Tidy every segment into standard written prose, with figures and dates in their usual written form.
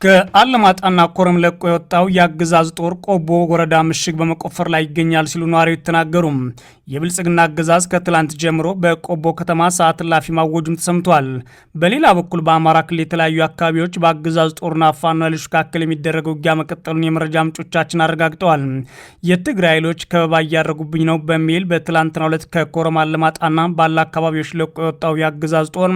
ከአለማጣና ኮረም ለቆ የወጣው የአገዛዝ ጦር ቆቦ ወረዳ ምሽግ በመቆፈር ላይ ይገኛል ሲሉ ነዋሪዎች ተናገሩ። የብልጽግና አገዛዝ ከትላንት ጀምሮ በቆቦ ከተማ ሰዓት እላፊ ማወጁም ተሰምቷል። በሌላ በኩል በአማራ ክልል የተለያዩ አካባቢዎች በአገዛዝ ጦርና ፋኖ ኃይሎች መካከል የሚደረገው ውጊያ መቀጠሉን የመረጃ ምንጮቻችን አረጋግጠዋል። የትግራይ ኃይሎች ከበባ እያደረጉብኝ ነው በሚል በትላንትናው ዕለት ከኮረም አለማጣና ባላ አካባቢዎች ለቆ የወጣው የአገዛዝ ጦር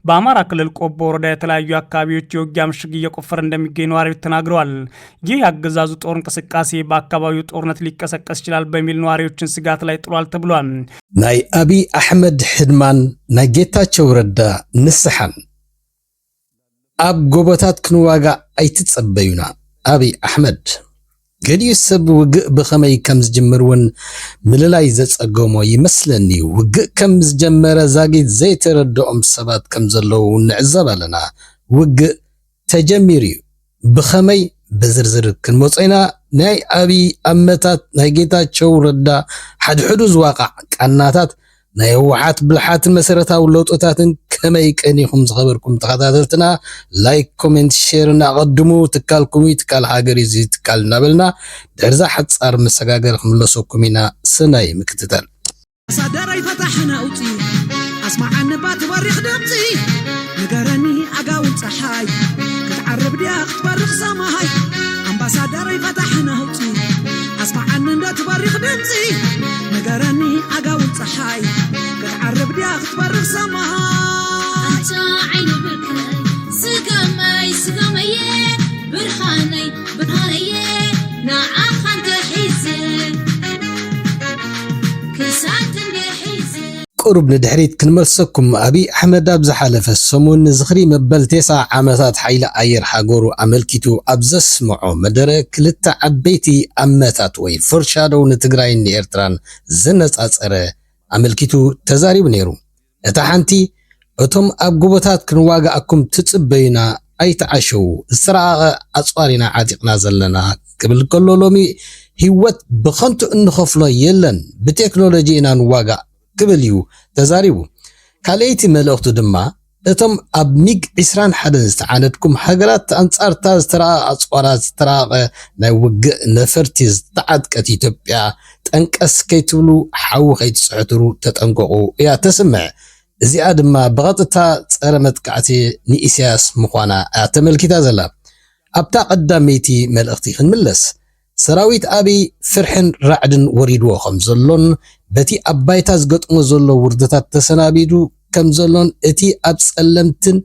በአማራ ክልል ቆቦ ወረዳ የተለያዩ አካባቢዎች የውጊያ ምሽግ እየቆፈረ እንደሚገኝ ነዋሪዎች ተናግረዋል። ይህ የአገዛዙ ጦር እንቅስቃሴ በአካባቢው ጦርነት ሊቀሰቀስ ይችላል በሚል ነዋሪዎችን ስጋት ላይ ጥሏል ተብሏል። ናይ አብይ አሕመድ ሕድማን ናይ ጌታቸው ረዳ ንስሓን ኣብ ጎቦታት ክንዋጋ ኣይትጸበዩና አብይ አሕመድ ገዲዩ ሰብ ውግእ ብኸመይ ከም ዝጅምርውን ምልላይ ዘጸገሞ ይመስለኒ። ውግእ ከም ዝጀመረ ዛጊት ዘይተረድኦም ሰባት ከም ዘለዉ ንዕዘብ ኣለና። ውግእ ተጀሚሩ ብኸመይ በዝርዝር ክንመጽና ናይ አብይ አመታት ናይ ጌታቸው ረዳ ሓድሕዱ ዝዋቃዕ ቃናታት ናይ ህወሓት ብልሓት መሰረታዊ ለውጦታትን ከመይ ቀኒኹም ዝኸበርኩም ተኸታተልትና ላይክ ኮሜንት ሼር እናቀድሙ ትካልኩም ትካል ሃገር እዚ ትካል እናበልና ድሕርዛ ሓጻር መሰጋገር ክምለሰኩም ኢና ስናይ ምክትታል ሳደራይ ፈታሕና ውጪ ኣስማዓኒ ባትበሪኽ ድምፂ ንገረኒ ኣጋውን ፀሓይ ክትዓርብ ድያ ክትበርኽ ሰማይ ኣምባሳደራይ ፈታሕና ውጪ ኣስማዓኒ እንዳትበሪኽ ድምፂ ንገረኒ ኣጋውን ፀሓይ ክትዓርብ ድያ ክትበርኽ ሰማይ አንተ ዓይኑ ብርከይ ስገመይ ስገመየ ብርሃነይ ብርሃነየ ንዓኻ እንተሒዘ ቁሩብ ንድሕሪት ክንመልሰኩም አብይ አሕመድ ኣብ ዝሓለፈ ሰሙን ዝኽሪ መበል 9 ዓመታት ሓይሊ ኣየር ሃገሩ ኣመልኪቱ ኣብ ዘስምዖ መደረ ክልተ ዓበይቲ ኣመታት ወይ ፎርሻዶው ንትግራይን ንኤርትራን ዘነጻጸረ ኣመልኪቱ ተዛሪቡ ነይሩ። እታ ሓንቲ እቶም ኣብ ጎቦታት ክንዋጋኣኩም ትጽበዩና ኣይተዓሸው ዝረኣቐ ኣጽዋሪና ዓጢቕና ዘለና ክብል ከሎ ሎሚ ህይወት ብኸንቱ እንኸፍሎ የለን ብቴክኖሎጂ ኢና ንዋጋእ ክብል እዩ ተዛሪቡ። ካልአይቲ መልእኽቱ ድማ እቶም ኣብ ሚግ 21 ዝተዓነድኩም ሃገራት ኣንጻርታ ዝተረኣቐ ኣጽዋራት ዝተረኣቐ ናይ ውግእ ነፈርቲ ዝተዓጥቀት ኢትዮጵያ ጠንቀስ ከይትብሉ ሓዊ ከይትፅሕትሩ ተጠንቀቑ እያ ተስምዕ። እዚኣ ድማ ብቐጥታ ፀረ መጥቃዕቲ ንኢሳያስ ምዃና እያ ተመልኪታ ዘላ። ኣብታ ቀዳመይቲ መልእኽቲ ክንምለስ ሰራዊት አብይ ፍርሕን ራዕድን ወሪድዎ ከም ዘሎን በቲ ኣባይታ ዝገጥሞ ዘሎ ውርደታት ተሰናቢዱ ከም ዘሎን እቲ ኣብ ጸለምትን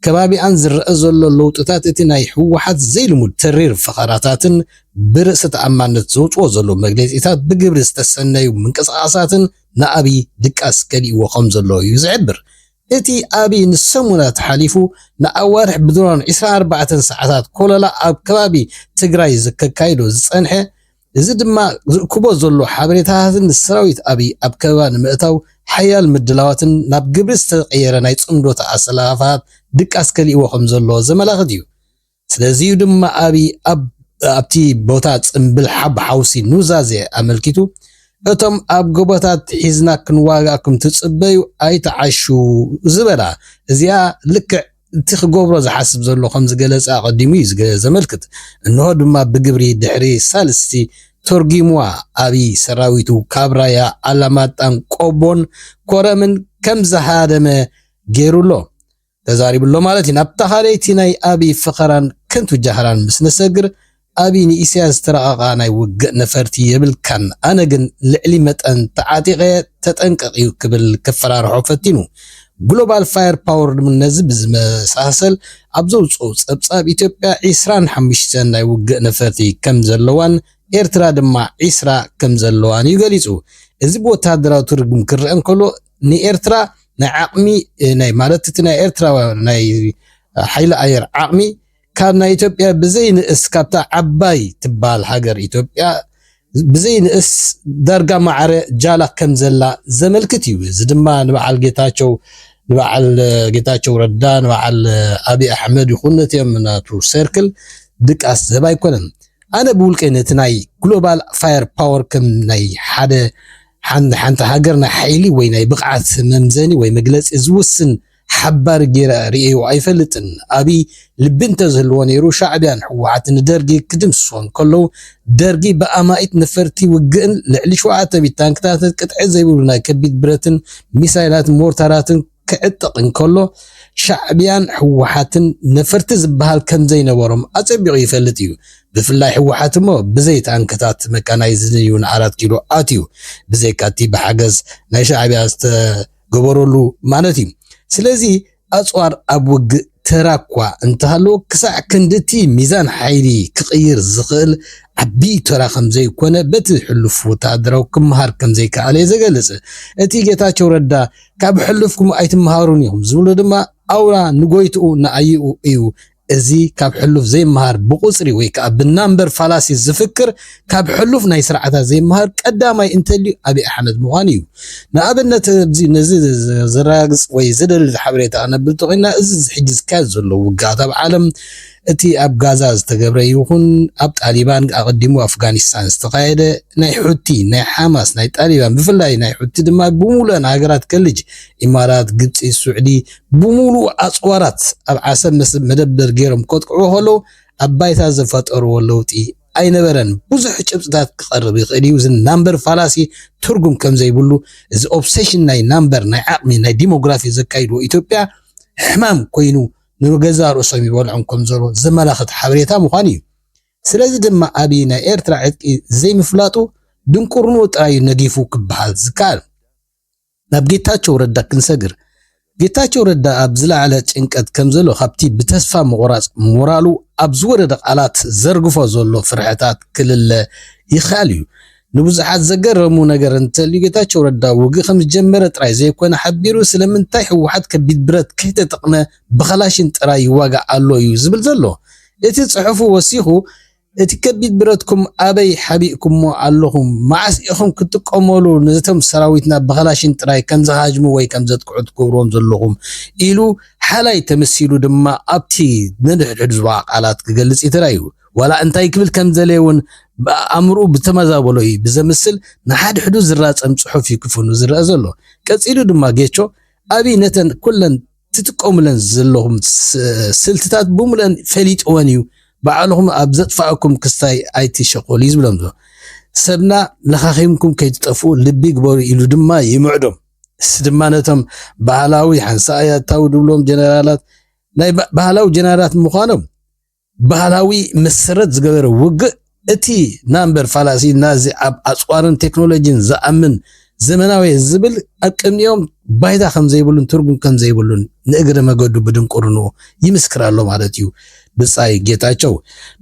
ከባቢኣን ዝረአ ዘሎ ለውጥታት እቲ ናይ ህወሓት ዘይልሙድ ተሪር ፈኸራታትን ብርእሲ ተኣማንነት ዘውፅዎ ዘሎ መግለፂታት ብግብሪ ዝተሰነዩ ምንቅስቓሳትን ንአብይ ድቃስ ገሊእዎ ከም ዘሎ እዩ ዝሕብር። እቲ አብይ ንሰሙናት ሓሊፉ ንኣዋርሕ ብድሮን 24 ሰዓታት ኮለላ ኣብ ከባቢ ትግራይ ዝከካይዶ ዝጸንሐ እዚ ድማ ዝእክቦ ዘሎ ሓበሬታትን ሰራዊት አብይ ኣብ ከበባ ንምእታው ሓያል ምድላዋትን ናብ ግብሪ ዝተቀየረ ናይ ጽምዶታ ኣሰላፋት ድቃስ ከሊእዎ ከም ዘሎ ዘመላኽት እዩ። ስለዚ ድማ አብይ ኣብቲ ቦታ ጽምብል ሓብ ሓውሲ ኑዛዜ ኣመልኪቱ እቶም ኣብ ጎቦታት ሒዝና ክንዋጋእኩም ትጽበዩ ኣይተዓሹ ዝበላ እዚኣ ልክዕ እቲ ክገብሮ ዝሓስብ ዘሎ ከም ዝገለጸ ቀዲሙ እዩ ዘመልክት። እንሆ ድማ ብግብሪ ድሕሪ ሳልስቲ ተርጊምዋ አብይ ሰራዊቱ ካብ ራያ ኣላማጣን ቆቦን ኮረምን ከም ዝሃደመ ገይሩሎ ተዛሪብሎ ማለት እዩ። ናብታ ካልአይቲ ናይ አብይ ፍኸራን ከንቱ ጃህራን ምስ ነሰግር አብይ ንኢሳያስ ዝተረኣቐ ናይ ውግእ ነፈርቲ የብልካን ኣነ ግን ልዕሊ መጠን ተዓጢቐ ተጠንቀቕ እዩ ክብል ከፈራርሖ ፈቲኑ ግሎባል ፋየር ፓወር ነዚ ብዝመሳሰል ኣብ ዘውፅኦ ፀብፃብ ኢትዮጵያ 25 ናይ ውግእ ነፈርቲ ከም ዘለዋን ኤርትራ ድማ 20 ከም ዘለዋን እዩ ገሊጹ። እዚ ብወታደራዊ ትርጉም ክርአን ከሎ ንኤርትራ ናይ ዓቕሚ ናይ ማለት እቲ ናይ ኤርትራ ናይ ሓይሊ ኣየር ዓቕሚ ካብ ናይ ኢትዮጵያ ብዘይ ንእስ ካብታ ዓባይ ትባል ሃገር ኢትዮጵያ ብዘይ ንእስ ዳርጋ ማዕረ ጃላ ከም ዘላ ዘመልክት እዩ። እዚ ድማ ንበዓል ጌታቸው ረዳ ንበዓል አብይ አሕመድ ይኹን ነቲኦም ናቱ ሰርክል ድቃስ ዘባ ኣይኮነን። ኣነ ብውልቀ ነቲ ናይ ግሎባል ፋየር ፓወር ከም ናይ ሓንቲ ሃገር ናይ ሓይሊ ወይ ናይ ብቕዓት መምዘኒ ወይ መግለፂ ዝውስን ሓባር ጌራ ርእዮ ኣይፈልጥን አቢ ልብንተ ዝህልዎ ነይሩ ሻዕብያን ሕወሓትን ደርጊ ክድምስሶን ከለው ደርጊ በአማኢት ነፈርቲ ውግእን ልዕሊ 7 ታንክታት ቅጥዒ ዘይብሉ ናይ ከቢድ ብረትን ሚሳይላትን ሞርታራትን ክዕጥቕን ከሎ ሻዕብያን ሕወሓትን ነፈርቲ ዝበሃል ከም ዘይነበሮም አጸቢቑ ይፈልጥ እዩ ብፍላይ ሕወሓት ሞ ብዘይ ታንክታት መካናይዝድ ይሁን 4 ኪሎ አትዩ ብዘይ ካቲ በሓገዝ ናይ ሻዕብያ ዝተገበረሉ ማለት እዩ ስለዚ አጽዋር ኣብ ውግእ ተራኳ እንተሃሎ ክሳዕ ክንድቲ ሚዛን ሓይሊ ክቕይር ዝኽእል ዓቢ ተራ ከም ዘይኮነ በቲ ሕልፍ ወታደራዊ ክመሃር ከም ዘይከኣለ ዘገልጽ እቲ ጌታቸው ረዳ ካብ ሕልፍኩም ኣይትመሃሩን እዮም ዝብሉ ድማ አውራ ንጎይትኡ ንኣይኡ እዩ እዚ ካብ ሕልፍ ዘይመሃር ብቁጽሪ ወይ ከዓ ብናምበር ፋላሲ ዝፍክር ካብ ሕልፍ ናይ ስርዓታት ዘይመሃር ቀዳማይ እንተሊ አቢ አሕመድ ምዃን እዩ ንኣብነት ነዚ ዝራግጽ ወይ ዝደልል ሓበሬታ ኣነብል ተኾይና እዚ ዝሕጅዝ ካዝ ዘሎ ውግኣት ኣብ ዓለም እቲ ኣብ ጋዛ ዝተገብረ ይኹን ኣብ ጣሊባን ኣቀዲሙ ኣፍጋኒስታን ዝተኻየደ ናይ ሑቲ ናይ ሓማስ ናይ ጣሊባን ብፍላይ ናይ ሑቲ ድማ ብሙሉእ ሃገራት ከልጅ ኢማራት ግብፂ ሱዑዲ ብሙሉእ ኣጽዋራት ኣብ ዓሰብ መደበር ገይሮም ቆጥቅዑ ከለው ኣብ ባይታ ዝፈጠርዎ ለውጢ ኣይነበረን ብዙሕ ጭብፅታት ክቐርብ ይኽእል እዩ ናምበር ፋላሲ ትርጉም ከም ዘይብሉ እዚ ኦብሴሽን ናይ ናምበር ናይ ዓቕሚ ናይ ዲሞግራፊ ዘካይድዎ ኢትዮጵያ ሕማም ኮይኑ ንገዛ ርእሶም ይበልዑም ከም ዘሎ ዘመላኽት ሓበሬታ ምዃን እዩ ስለዚ ድማ አቢ ናይ ኤርትራ ዕጥቂ ዘይምፍላጡ ድንቁርኑ ጥራይ ነጊፉ ክበሃል ዝካል ናብ ጌታቸው ረዳ ክንሰግር ጌታቸው ረዳ ኣብ ዝለዓለ ጭንቀት ከም ዘሎ ካብቲ ብተስፋ መቆራጽ ሞራሉ ኣብ ዝወረደ ቃላት ዘርግፎ ዘሎ ፍርሕታት ክልለ ይኽእል እዩ ንብዙሓት ዘገረሙ ነገር እንተልዩ ጌታቸው ረዳ ውግእ ከም ጀመረ ጥራይ ዘይኮነ ሓቢሩ ስለምንታይ ሕወሓት ከቢድ ብረት ከይተጠቕመ ብኸላሽን ጥራይ ይዋጋእ ኣሎ እዩ ዝብል ዘሎ እቲ ጽሑፉ ወሲኹ እቲ ከቢድ ብረትኩም ኣበይ ሓቢእኩሞ ኣለኹም መዓስ ኢኹም ክትጥቀመሉ ነቶም ሰራዊትና ብኸላሽን ጥራይ ከም ዝሃጅሙ ወይ ከም ዘጥቅዑ ትገብሮም ዘለኹም ኢሉ ሓላይ ተመሲሉ ድማ ኣብቲ ንድሕድሕድ ዝዋ ቃላት ክገልጽ ይትራዩ ወላ እንታይ ክብል ከም ዘለውን በአእምሩ ብተመዛበሎ እዩ ብዘምስል ንሓድ ሕዱድ ዝራጸም ጽሑፍ ይክፍኑ ዝረአ ዘሎ ቀጺሉ ድማ ጌቾ አቢ ነተን ኩለን ትጥቀሙለን ዘለኹም ስልትታት ብሙሉአን ፈሊጥወን እዩ ባዕልኹም ኣብ ዘጥፋእኩም ክስታይ ኣይትሸቆሉ ይዝብሎም ዘሎ ሰብና ለኻኺምኩም ከይትጠፉ ልቢ ግበሩ ኢሉ ድማ ይምዕዶም እስ ድማ ነቶም ባህላዊ ሓንሳኣያታዊ ድብሎም ጀነራላት ናይ ባህላዊ ጀነራላት ምዃኖም ባህላዊ መሰረት ዝገበረ ውግእ እቲ ናምበር ፋላሲ ናዚ ኣብ ኣጽዋርን ቴክኖሎጂን ዝኣምን ዘመናዊ ዝብል አቅምኒዮም ባይታ ከም ዘይብሉን ትርጉም ከም ዘይብሉን ንእግረ መገዱ ብድንቁርኑ ይምስክር ኣሎ ማለት እዩ ብጻይ ጌታቸው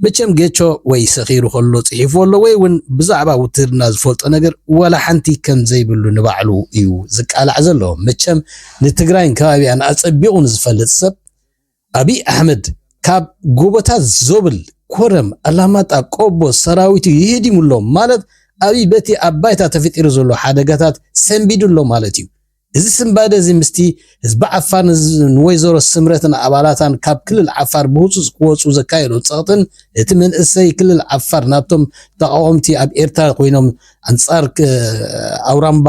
መቸም ጌቾ ወይ ሰኺሩ ከሎ ጽሒፉ ኣሎ ወይ ውን ብዛዕባ ውትድርና ዝፈልጦ ነገር ወላ ሓንቲ ከም ዘይብሉ ንባዕሉ እዩ ዝቃላዕ ዘሎ መቸም ንትግራይን ከባቢያን አጸቢቑን ዝፈልጥ ሰብ አቢ አሕመድ ካብ ጎቦታት ዞብል ኮረም አላማጣ ቆቦ ሰራዊቱ ይሄድሙሎ ማለት አቢ በቲ አባይታ ተፈጢሩ ዘሎ ሓደጋታት ሰንቢዱሎ ማለት እዩ እዚ ስምባደ እዚ ምስቲ ህዝቢ ዓፋር ንወይዘሮ ስምረትን አባላታን ካብ ክልል ዓፋር ብሁፁፅ ክወፁ ዘካየዱ ፀቕጥን እቲ መንእሰይ ክልል ዓፋር ናብቶም ተቃወምቲ ኣብ ኤርትራ ኮይኖም አንጻር አውራምባ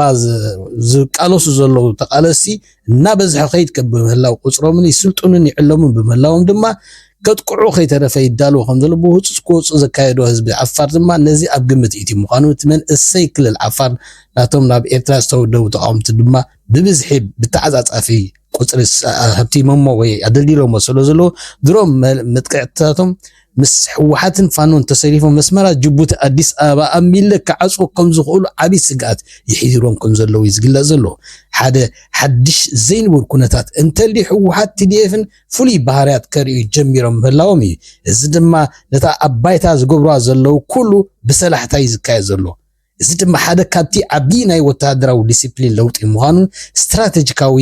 ዝቃለሱ ዘለው ተቃለሲ እና በዝሕ ኸይድ ከብህላው ቁፅሮምን ይስልጡንን ይዕለሙን ብመላዎም ድማ ከጥቅዑ ከይተረፈ ይዳሉ ከም ዘሎ ብሁፁፅ ክወፁ ዘካየዱ ህዝቢ ዓፋር ድማ ነዚ ኣብ ግምት እቲ ምዃኑ እቲ መንእሰይ ክልል ዓፋር ናቶም ናብ ኤርትራ ዝተወደቡ ተቃወምቲ ድማ ብብዝሒ ብተዓጻጻፊ ቁፅሪ ሃብቲ መሞ ወይ አደልዲሎም ወሰሎ ዘሎ ድሮም መጥቅዕታቶም ምስ ሕወሓትን ፋኖን ተሰሪፎም መስመራት ጅቡቲ አዲስ አበባ አሚለ ከዓጽ ከም ዝኽእሉ ዓቢ ስጋት ይሕዲሮም ከም ዘለው ይዝግለጽ ዘሎ ሓደ ሓድሽ ዘይንብር ኩነታት እንተሊ ሕወሓት ቲዲኤፍን ፍሉይ ባህርያት ከርእዩ ጀሚሮም ምህላዎም እዩ እዚ ድማ ነታ አባይታ ዝገብሯ ዘለው ኩሉ ብሰላሕታይ ዝካየድ ዘሎ እዚ ድማ ሓደ ካብቲ ዓቢ ናይ ወታደራዊ ዲሲፕሊን ለውጢ ምዃኑን ስትራቴጂካዊ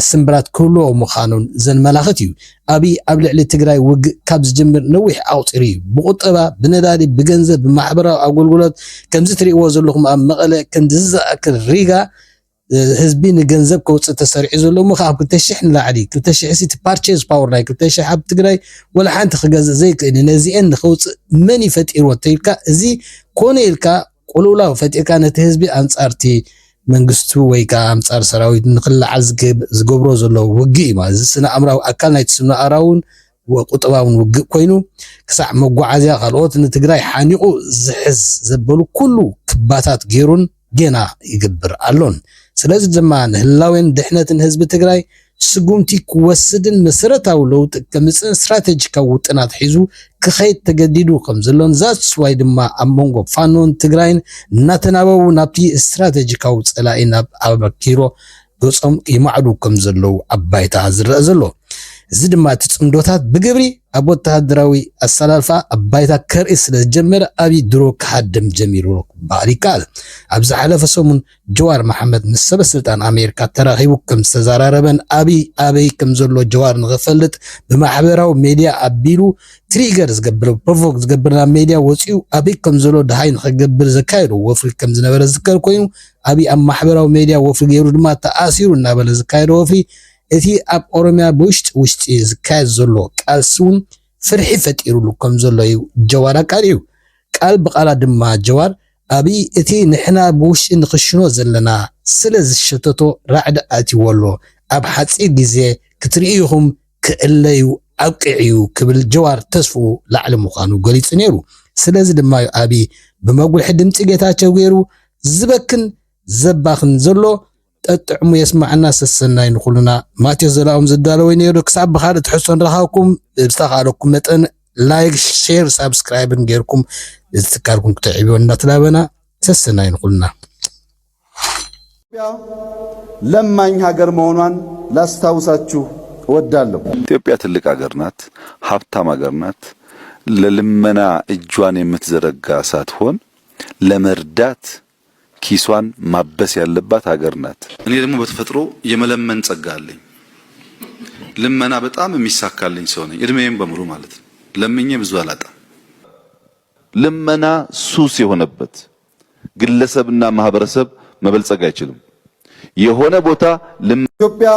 ስምብራት ክህልዎ ምዃኑን ዘመላኽት እዩ አቢ ኣብ ልዕሊ ትግራይ ውግእ ካብ ዝጅምር ነዊሕ ኣውፂር እዩ ብቁጠባ ብነዳዲ ብገንዘብ ብማሕበራዊ ኣገልግሎት ከምዚ ትሪእዎ ዘለኹም ኣብ መቐለ ከምዚ ዝኣክል ሪጋ ህዝቢ ንገንዘብ ከውፅእ ተሰሪዑ ዘሎ ካብ 2000 ንላዕሊ 2000 ሲቲ ፓርቼዝ ፓወር ናይ 2000 ኣብ ትግራይ ወላ ሓንቲ ክገዝእ ዘይክእል ነዚአን ንኸውፅእ መን ይፈጢርዎ ተይልካ እዚ ኮነ ኢልካ ቁሉላው ፈጢርካ ነቲ ህዝቢ አንጻርቲ መንግስቱ ወይ ከዓ ኣምጻር ሰራዊት ንኽልዓል ዝገብሮ ዘሎ ውግእ እዩ ማለት ስነ ኣምራዊ ኣካል ናይቲ ስነ ኣራውን ወቁጥባውን ውግእ ኮይኑ ክሳዕ መጓዓዝያ ካልኦት ንትግራይ ሓኒቁ ዝሕዝ ዘበሉ ኩሉ ክባታት ገይሩን ገና ይግብር ኣሎን ስለዚ ድማ ንህላዌን ድሕነትን ህዝቢ ትግራይ ስጉምቲ ክወስድን መሰረታዊ ለውጢ ከምፅን ስትራቴጂካዊ ውጥናት ሒዙ ክኸይድ ተገዲዱ ከም ዘሎን ዛትስ ዋይ ድማ ኣብ መንጎ ፋኖን ትግራይን እናተናበቡ ናብቲ ስትራቴጂካዊ ፀላኢ ናብ ኣበኪሮ ገጾም ይማዕዱ ከም ዘለው ኣባይታ ዝረአ ዘሎ እዚ ድማ እቲ ጽምዶታት ብግብሪ ኣብ ወተሃደራዊ ኣሰላልፋ ኣባይታ ከርኢ ስለ ዝጀመረ ኣብይ ድሮ ክሃድም ጀሚሩ ክበሃል ይከኣል ኣብ ዝሓለፈ ሰሙን ጀዋር መሓመድ ምስ ሰበስልጣን ኣሜሪካ ተራኺቡ ከም ዝተዘራረበን ኣበይ ከም ዘሎ ጀዋር ንኽፈልጥ ብማሕበራዊ ሜድያ ኣቢሉ ትሪገር ዝገብር ፕሮቮክ ዝገብር ናብ ሜድያ ወፂኡ ኣበይ ከም ዘሎ ድሃይ ንኽገብር ዘካየዶ ወፍሪ ከም ዝነበረ ዝከር ኮይኑ ኣብይ ኣብ ማሕበራዊ ሜድያ ወፍሪ ገይሩ ድማ ተኣሲሩ እናበለ ዝካየዶ ወፍሪ እቲ ኣብ ኦሮሚያ ውሽጢ ዝካየድ ዘሎ ቃልስውን ፍርሒ ፈጢሩሉ ከም ዘሎ እዩ ጀዋር ኣቃሊዑ ቃል ብቓላ ድማ ጀዋር ኣብይ እቲ ንሕና ብውሽጢ ንኽሽኖ ዘለና ስለ ዝሸተቶ ራዕዲ ኣትይወሎ ኣብ ሓፂር ግዜ ክትርእይኹም ክእለዩ ኣብቅዕዩ ክብል ጀዋር ተስፍኡ ላዕሊ ምዃኑ ገሊጹ ነይሩ ስለዚ ድማ ኣብይ ብመጉልሒ ድምፂ ጌታቸው ገይሩ ዝበክን ዘባኽን ዘሎ ጠጥዕሙ የስማዕና ሰሰናይ ንኹሉና ማቴዎስ ዘላኦም ዝዳለወ ነይሩ ክሳብ ብኻልእ ትሕዝቶ ንረኻብኩም ብዝተኻለኩም መጠን ላይክ ሼር ሳብስክራይብን ገይርኩም ዝትካልኩም ክትዕብዮ እናተላበና ሰሰናይ ንኹሉና ኢትዮጵያ ለማኝ ሀገር መሆኗን ላስታውሳችሁ እወዳለሁ። ኢትዮጵያ ትልቅ ሀገር ናት፣ ሀብታም ሀገር ናት። ለልመና እጇን የምትዘረጋ ሳትሆን ለመርዳት ኪሷን ማበስ ያለባት ሀገር ናት። እኔ ደግሞ በተፈጥሮ የመለመን ጸጋ አለኝ። ልመና በጣም የሚሳካልኝ ሰው ነኝ፣ እድሜዬም በሙሉ ማለት ነው። ለምኜ ብዙ አላጣም። ልመና ሱስ የሆነበት ግለሰብና ማህበረሰብ መበልጸግ አይችልም። የሆነ ቦታ ኢትዮጵያ